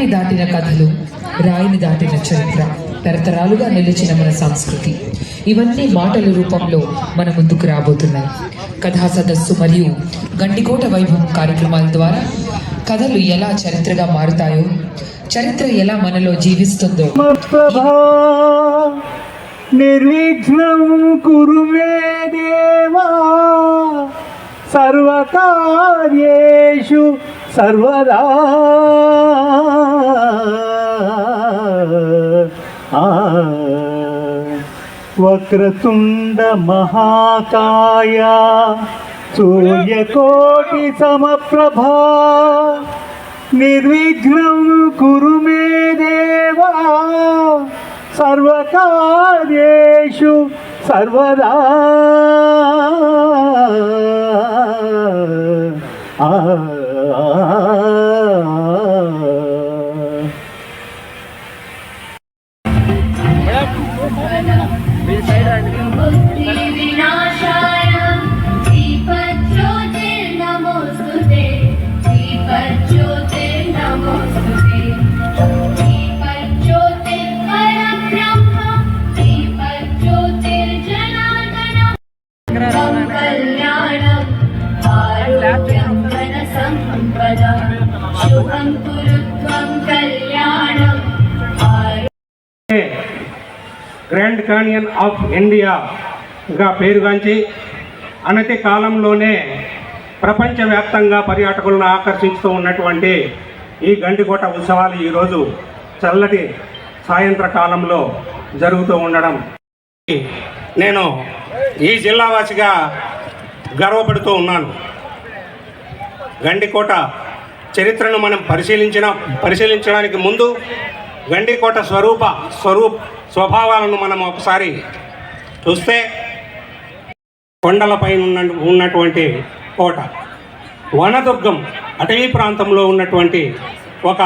కాలాన్ని దాటిన కథలు, రాయిని దాటిన చరిత్ర, తరతరాలుగా నిలిచిన మన సంస్కృతి, ఇవన్నీ మాటల రూపంలో మన ముందుకు రాబోతున్నాయి. కథా సదస్సు మరియు గండికోట వైభవం కార్యక్రమాల ద్వారా కథలు ఎలా చరిత్రగా మారుతాయో, చరిత్ర ఎలా మనలో జీవిస్తుందో. నిర్విఘ్నం కురు మే దేవా సర్వకార్యేషు సర్వదా. వక్రతుండ మహాకాయ సూర్యకోటి సమప్రభా నిర్విఘ్నం కురు మే దేవా సర్వకార్యేషు సర్వదా. గ్రాండ్ కానియన్ ఆఫ్ ఇండియాగా పేరుగాంచి అనతి కాలంలోనే ప్రపంచవ్యాప్తంగా పర్యాటకులను ఆకర్షిస్తూ ఉన్నటువంటి ఈ గండికోట ఉత్సవాలు ఈరోజు చల్లటి సాయంత్ర కాలంలో జరుగుతూ ఉండడం నేను ఈ జిల్లావాసిగా గర్వపడుతూ ఉన్నాను. గండికోట చరిత్రను మనం పరిశీలించడానికి ముందు గండికోట స్వభావాలను మనం ఒకసారి చూస్తే, కొండలపై ఉన్నటువంటి కోట, వనదుర్గం, అటవీ ప్రాంతంలో ఉన్నటువంటి ఒక